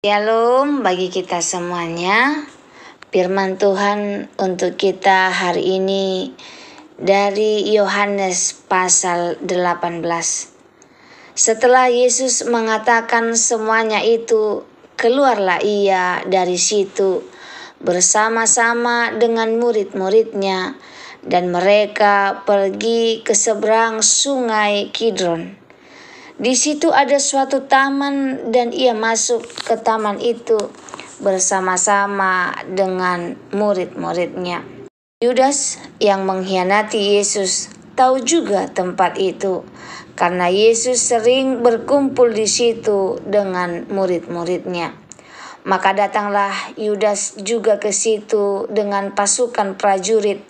Shalom bagi kita semuanya. Firman Tuhan untuk kita hari ini dari Yohanes pasal 18. Setelah Yesus mengatakan semuanya itu, keluarlah ia dari situ bersama-sama dengan murid-muridnya, dan mereka pergi ke seberang sungai Kidron. Di situ ada suatu taman dan ia masuk ke taman itu bersama-sama dengan murid-muridnya. Yudas yang mengkhianati Yesus tahu juga tempat itu karena Yesus sering berkumpul di situ dengan murid-muridnya. Maka datanglah Yudas juga ke situ dengan pasukan prajurit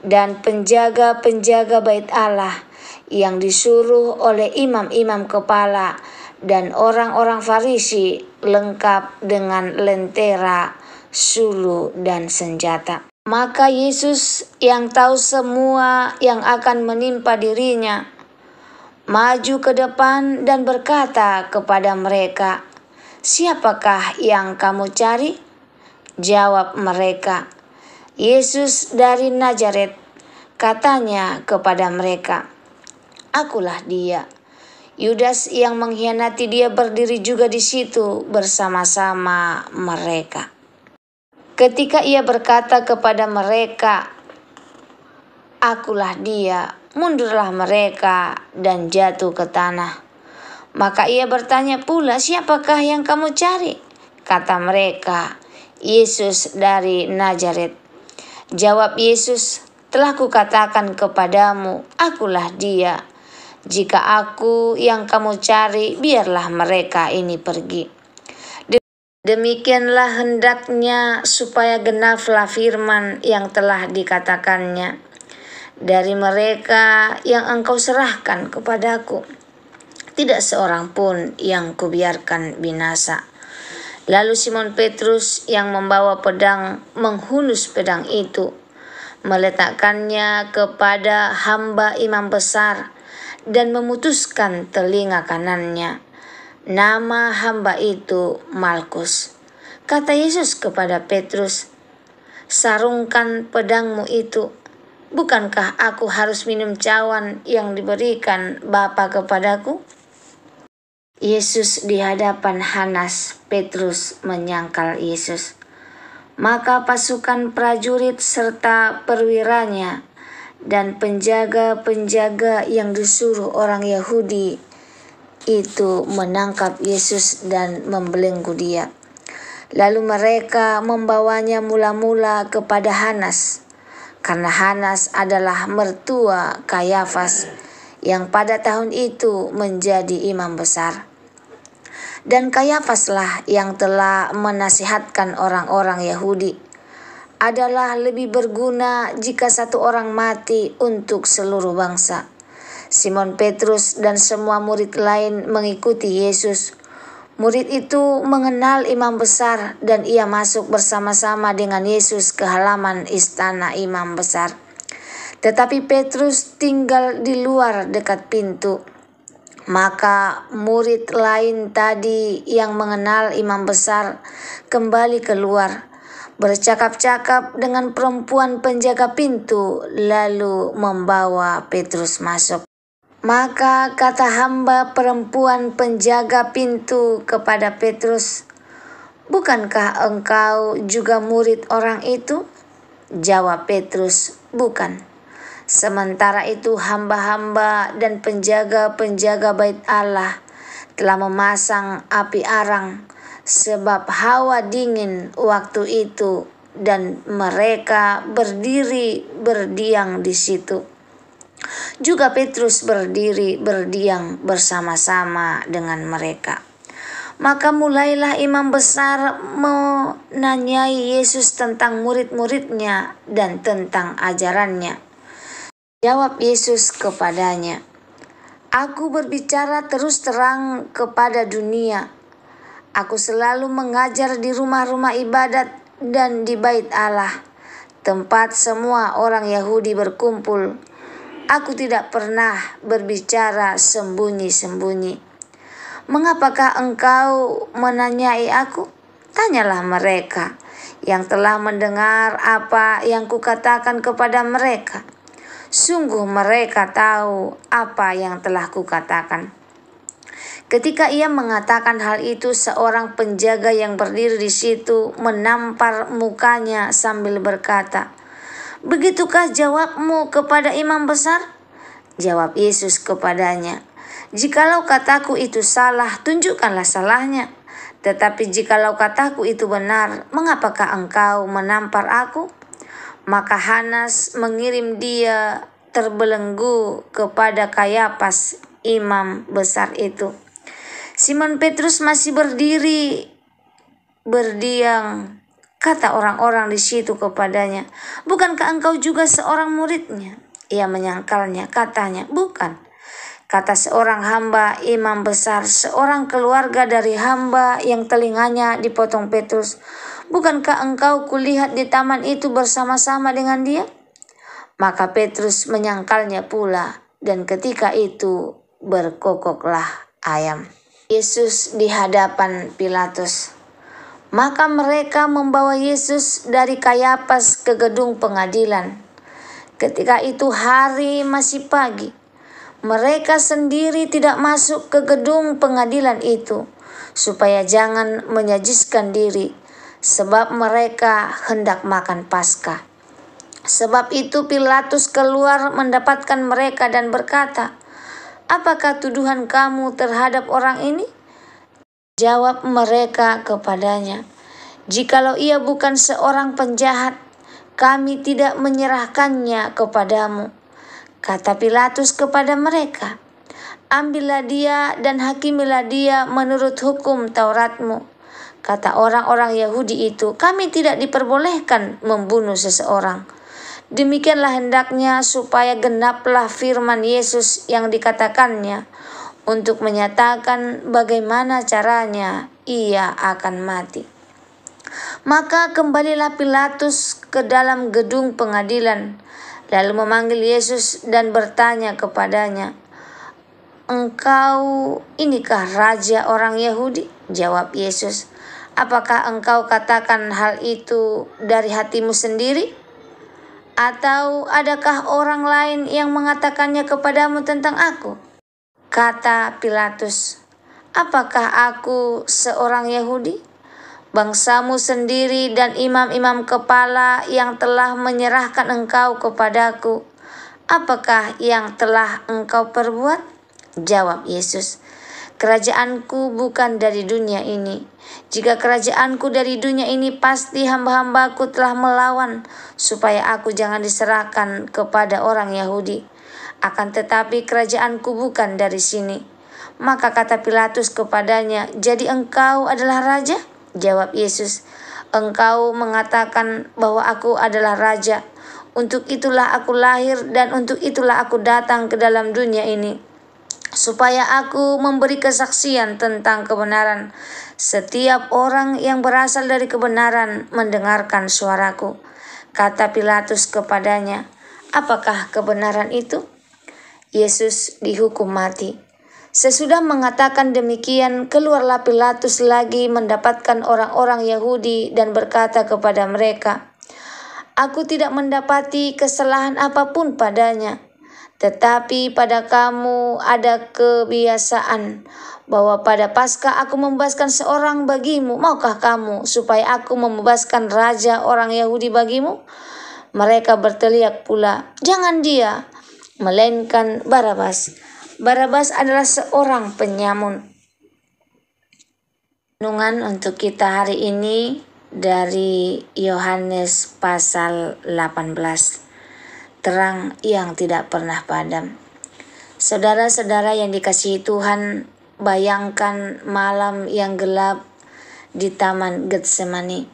dan penjaga-penjaga bait Allah yang disuruh oleh imam-imam kepala dan orang-orang Farisi, lengkap dengan lentera, sulu, dan senjata. Maka Yesus yang tahu semua yang akan menimpa dirinya, maju ke depan dan berkata kepada mereka, "Siapakah yang kamu cari?" Jawab mereka, "Yesus dari Nazaret." Katanya kepada mereka, "Akulah dia." Yudas yang mengkhianati dia berdiri juga di situ bersama-sama mereka. Ketika ia berkata kepada mereka, "Akulah dia," mundurlah mereka dan jatuh ke tanah. Maka ia bertanya pula, "Siapakah yang kamu cari?" Kata mereka, "Yesus dari Nazaret." Jawab Yesus, "Telah kukatakan kepadamu, akulah dia. Jika aku yang kamu cari, biarlah mereka ini pergi." Demikianlah hendaknya supaya genaplah firman yang telah dikatakannya, "Dari mereka yang engkau serahkan kepadaku, tidak seorang pun yang kubiarkan binasa." Lalu Simon Petrus yang membawa pedang menghunus pedang itu, meletakkannya kepada hamba imam besar dan memutuskan telinga kanannya. Nama hamba itu Malkus. Kata Yesus kepada Petrus, "Sarungkan pedangmu itu. Bukankah aku harus minum cawan yang diberikan Bapa kepadaku?" Yesus di hadapan Hanas, Petrus menyangkal Yesus. Maka pasukan prajurit serta perwiranya dan penjaga-penjaga yang disuruh orang Yahudi itu menangkap Yesus dan membelenggu dia. Lalu mereka membawanya mula-mula kepada Hanas, karena Hanas adalah mertua Kayafas yang pada tahun itu menjadi imam besar. Dan Kayafaslah yang telah menasihatkan orang-orang Yahudi, adalah lebih berguna jika satu orang mati untuk seluruh bangsa. Simon Petrus dan semua murid lain mengikuti Yesus. Murid itu mengenal imam besar dan ia masuk bersama-sama dengan Yesus ke halaman istana imam besar. Tetapi Petrus tinggal di luar dekat pintu. Maka murid lain tadi yang mengenal imam besar kembali keluar, bercakap-cakap dengan perempuan penjaga pintu, lalu membawa Petrus masuk. Maka kata hamba perempuan penjaga pintu kepada Petrus, "Bukankah engkau juga murid orang itu?" Jawab Petrus, "Bukan." Sementara itu hamba-hamba dan penjaga-penjaga bait Allah telah memasang api arang, sebab hawa dingin waktu itu, dan mereka berdiri berdiam di situ. Juga Petrus berdiri berdiam bersama-sama dengan mereka. Maka mulailah imam besar menanyai Yesus tentang murid-muridnya dan tentang ajarannya. Jawab Yesus kepadanya, "Aku berbicara terus terang kepada dunia. Aku selalu mengajar di rumah-rumah ibadat dan di bait Allah, tempat semua orang Yahudi berkumpul. Aku tidak pernah berbicara sembunyi-sembunyi. Mengapakah engkau menanyai aku?" Tanyalah mereka yang telah mendengar apa yang kukatakan kepada mereka. Sungguh mereka tahu apa yang telah kukatakan." Ketika ia mengatakan hal itu, seorang penjaga yang berdiri di situ menampar mukanya sambil berkata, "Begitukah jawabmu kepada imam besar?" Jawab Yesus kepadanya, "Jikalau kataku itu salah, tunjukkanlah salahnya. Tetapi jikalau kataku itu benar, mengapakah engkau menampar aku?" Maka Hanas mengirim dia terbelenggu kepada Kayafas, imam besar itu. Simon Petrus masih berdiam. Kata orang-orang di situ kepadanya, "Bukankah engkau juga seorang muridnya?" Ia menyangkalnya, katanya, "Bukan." Kata seorang hamba imam besar, seorang keluarga dari hamba yang telinganya dipotong Petrus, "Bukankah engkau kulihat di taman itu bersama-sama dengan dia?" Maka Petrus menyangkalnya pula, dan ketika itu berkokoklah ayam. Yesus di hadapan Pilatus. Maka mereka membawa Yesus dari Kayafas ke gedung pengadilan. Ketika itu hari masih pagi. Mereka sendiri tidak masuk ke gedung pengadilan itu, supaya jangan menyajiskan diri, sebab mereka hendak makan Paskah. Sebab itu Pilatus keluar mendapatkan mereka dan berkata, "Apakah tuduhan kamu terhadap orang ini?" Jawab mereka kepadanya, "Jikalau ia bukan seorang penjahat, kami tidak menyerahkannya kepadamu." Kata Pilatus kepada mereka, "Ambillah dia dan hakimilah dia menurut hukum Tauratmu." Kata orang-orang Yahudi itu, "Kami tidak diperbolehkan membunuh seseorang." Demikianlah hendaknya supaya genaplah firman Yesus yang dikatakannya, untuk menyatakan bagaimana caranya ia akan mati. Maka kembalilah Pilatus ke dalam gedung pengadilan, lalu memanggil Yesus dan bertanya kepadanya, "Engkau inikah raja orang Yahudi?" Jawab Yesus, "Apakah engkau katakan hal itu dari hatimu sendiri? Atau adakah orang lain yang mengatakannya kepadamu tentang aku?" Kata Pilatus, "Apakah aku seorang Yahudi? Bangsamu sendiri dan imam-imam kepala yang telah menyerahkan engkau kepadaku. Apakah yang telah engkau perbuat?" Jawab Yesus, "Kerajaanku bukan dari dunia ini. Jika kerajaanku dari dunia ini, pasti hamba-hambaku telah melawan, supaya aku jangan diserahkan kepada orang Yahudi. Akan tetapi kerajaanku bukan dari sini." Maka kata Pilatus kepadanya, "Jadi engkau adalah raja?" Jawab Yesus, "Engkau mengatakan bahwa aku adalah raja. Untuk itulah aku lahir dan untuk itulah aku datang ke dalam dunia ini, supaya aku memberi kesaksian tentang kebenaran. Setiap orang yang berasal dari kebenaran mendengarkan suaraku." Kata Pilatus kepadanya, "Apakah kebenaran itu?" Yesus dihukum mati. Sesudah mengatakan demikian, keluarlah Pilatus lagi mendapatkan orang-orang Yahudi dan berkata kepada mereka, "Aku tidak mendapati kesalahan apapun padanya. Tetapi pada kamu ada kebiasaan bahwa pada Paskah aku membebaskan seorang bagimu. Maukah kamu supaya aku membebaskan raja orang Yahudi bagimu?" Mereka berteriak pula, "Jangan dia, melainkan Barabas." Barabas adalah seorang penyamun. Renungan untuk kita hari ini dari Yohanes pasal 18. Terang yang tidak pernah padam. Saudara-saudara yang dikasihi Tuhan, bayangkan malam yang gelap di Taman Getsemani.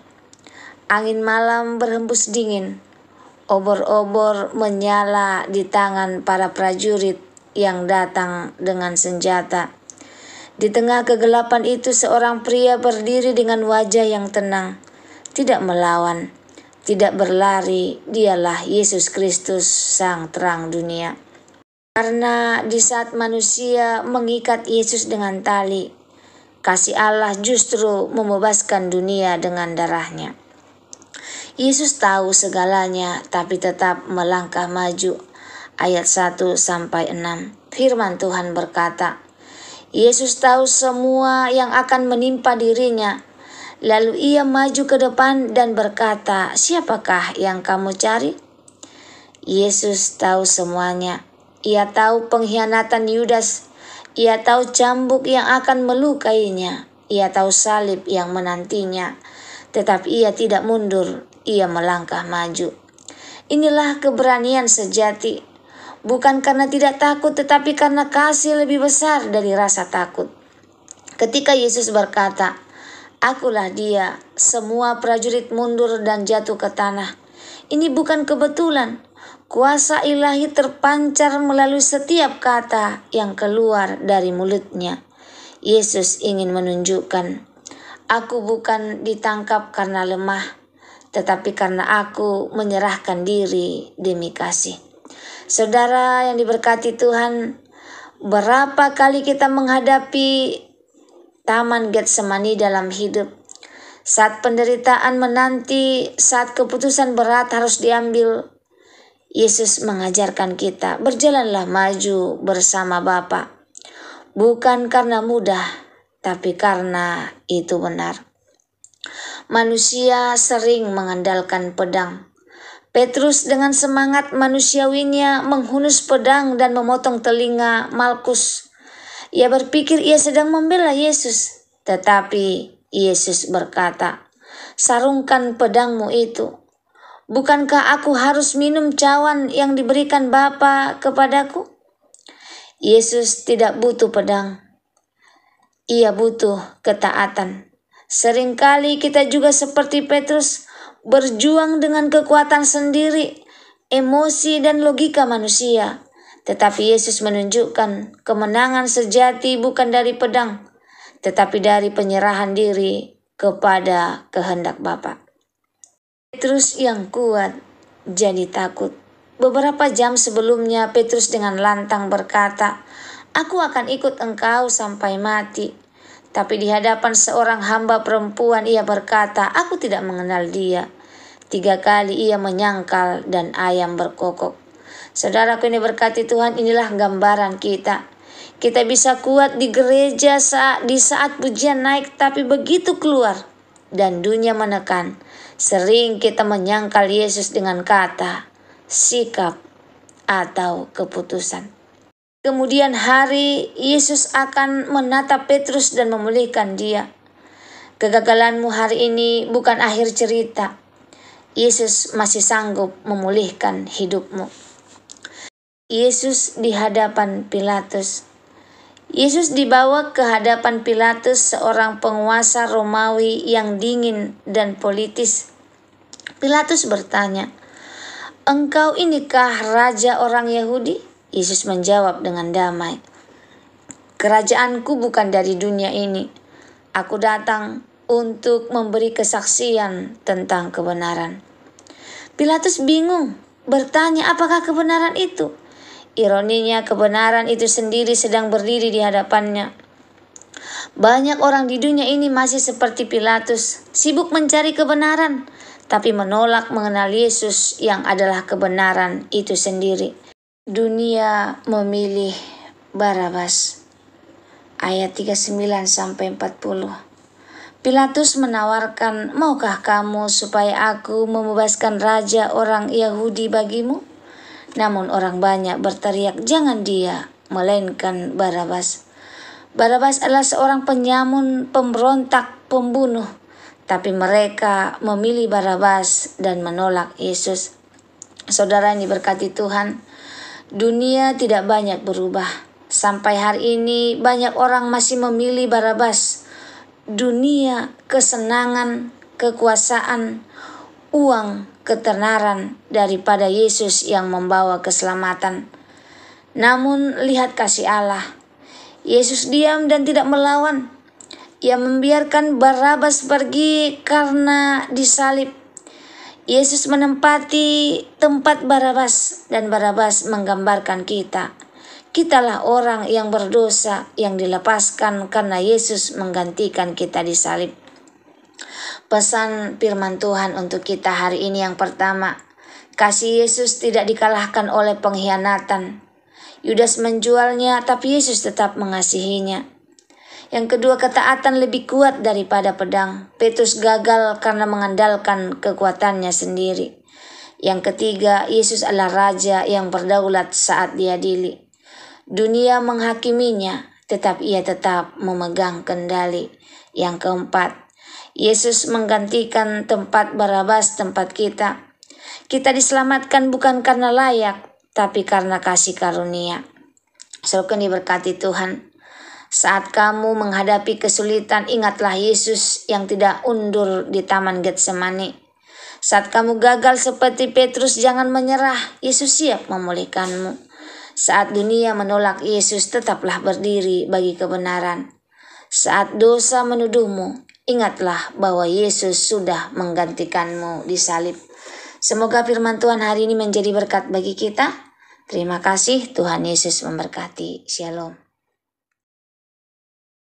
Angin malam berhembus dingin. Obor-obor menyala di tangan para prajurit yang datang dengan senjata. Di tengah kegelapan itu seorang pria berdiri dengan wajah yang tenang, tidak melawan, tidak berlari. Dialah Yesus Kristus, sang terang dunia. Karena di saat manusia mengikat Yesus dengan tali, kasih Allah justru membebaskan dunia dengan darahnya. Yesus tahu segalanya tapi tetap melangkah maju. Ayat 1-6. Firman Tuhan berkata, Yesus tahu semua yang akan menimpa dirinya. Lalu ia maju ke depan dan berkata, siapakah yang kamu cari? Yesus tahu semuanya. Ia tahu pengkhianatan Yudas. Ia tahu cambuk yang akan melukainya. Ia tahu salib yang menantinya. Tetapi ia tidak mundur. Ia melangkah maju. Inilah keberanian sejati. Bukan karena tidak takut, tetapi karena kasih lebih besar dari rasa takut. Ketika Yesus berkata, "Akulah dia," semua prajurit mundur dan jatuh ke tanah. Ini bukan kebetulan. Kuasa ilahi terpancar melalui setiap kata yang keluar dari mulutnya. Yesus ingin menunjukkan, "Aku bukan ditangkap karena lemah, tetapi karena aku menyerahkan diri demi kasih." Saudara yang diberkati Tuhan, berapa kali kita menghadapi taman Getsemani dalam hidup. Saat penderitaan menanti, saat keputusan berat harus diambil, Yesus mengajarkan kita, berjalanlah maju bersama Bapa. Bukan karena mudah, tapi karena itu benar. Manusia sering mengandalkan pedang. Petrus dengan semangat manusiawinya menghunus pedang dan memotong telinga Malkus. Ia berpikir ia sedang membela Yesus. Tetapi Yesus berkata, "Sarungkan pedangmu itu. Bukankah aku harus minum cawan yang diberikan Bapa kepadaku?" Yesus tidak butuh pedang. Ia butuh ketaatan. Seringkali kita juga seperti Petrus, berjuang dengan kekuatan sendiri, emosi dan logika manusia. Tetapi Yesus menunjukkan kemenangan sejati bukan dari pedang, tetapi dari penyerahan diri kepada kehendak Bapa. Petrus yang kuat jadi takut. Beberapa jam sebelumnya Petrus dengan lantang berkata, "Aku akan ikut engkau sampai mati." Tapi di hadapan seorang hamba perempuan ia berkata, "Aku tidak mengenal dia." 3 kali ia menyangkal dan ayam berkokok. Saudaraku ini berkati Tuhan, inilah gambaran kita. Kita bisa kuat di gereja di saat pujian naik, tapi begitu keluar dan dunia menekan, sering kita menyangkal Yesus dengan kata, sikap, atau keputusan. Kemudian hari Yesus akan menatap Petrus dan memulihkan dia. Kegagalanmu hari ini bukan akhir cerita. Yesus masih sanggup memulihkan hidupmu. Yesus di hadapan Pilatus. Yesus dibawa ke hadapan Pilatus, seorang penguasa Romawi yang dingin dan politis. Pilatus bertanya, "Engkau inikah raja orang Yahudi?" Yesus menjawab dengan damai, "Kerajaanku bukan dari dunia ini. Aku datang untuk memberi kesaksian tentang kebenaran." Pilatus bingung, bertanya apakah kebenaran itu. Ironinya kebenaran itu sendiri sedang berdiri di hadapannya. Banyak orang di dunia ini masih seperti Pilatus, sibuk mencari kebenaran, tapi menolak mengenal Yesus yang adalah kebenaran itu sendiri. Dunia memilih Barabas. Ayat 39-40. Pilatus menawarkan, "Maukah kamu supaya aku membebaskan raja orang Yahudi bagimu?" Namun orang banyak berteriak, "Jangan dia, melainkan Barabas." Barabas adalah seorang penyamun, pemberontak, pembunuh. Tapi mereka memilih Barabas dan menolak Yesus. Saudara yang diberkati Tuhan, dunia tidak banyak berubah. Sampai hari ini banyak orang masih memilih Barabas. Dunia, kesenangan, kekuasaan, uang, ketenaran daripada Yesus yang membawa keselamatan. Namun lihat kasih Allah. Yesus diam dan tidak melawan. Ia membiarkan Barabas pergi karena disalib. Yesus menempati tempat Barabas, dan Barabas menggambarkan kita. Kitalah orang yang berdosa yang dilepaskan karena Yesus menggantikan kita di salib. Pesan firman Tuhan untuk kita hari ini yang pertama, kasih Yesus tidak dikalahkan oleh pengkhianatan. Yudas menjualnya, tapi Yesus tetap mengasihinya. Yang kedua, ketaatan lebih kuat daripada pedang. Petrus gagal karena mengandalkan kekuatannya sendiri. Yang ketiga, Yesus adalah Raja yang berdaulat saat diadili. Dunia menghakiminya, tetapi ia tetap memegang kendali. Yang keempat, Yesus menggantikan tempat Barabas tempat kita. Kita diselamatkan bukan karena layak, tapi karena kasih karunia. Semoga diberkati Tuhan. Saat kamu menghadapi kesulitan, ingatlah Yesus yang tidak undur di Taman Getsemani. Saat kamu gagal seperti Petrus, jangan menyerah. Yesus siap memulihkanmu. Saat dunia menolak Yesus, tetaplah berdiri bagi kebenaran. Saat dosa menuduhmu, ingatlah bahwa Yesus sudah menggantikanmu di salib. Semoga firman Tuhan hari ini menjadi berkat bagi kita. Terima kasih, Tuhan Yesus memberkati. Shalom.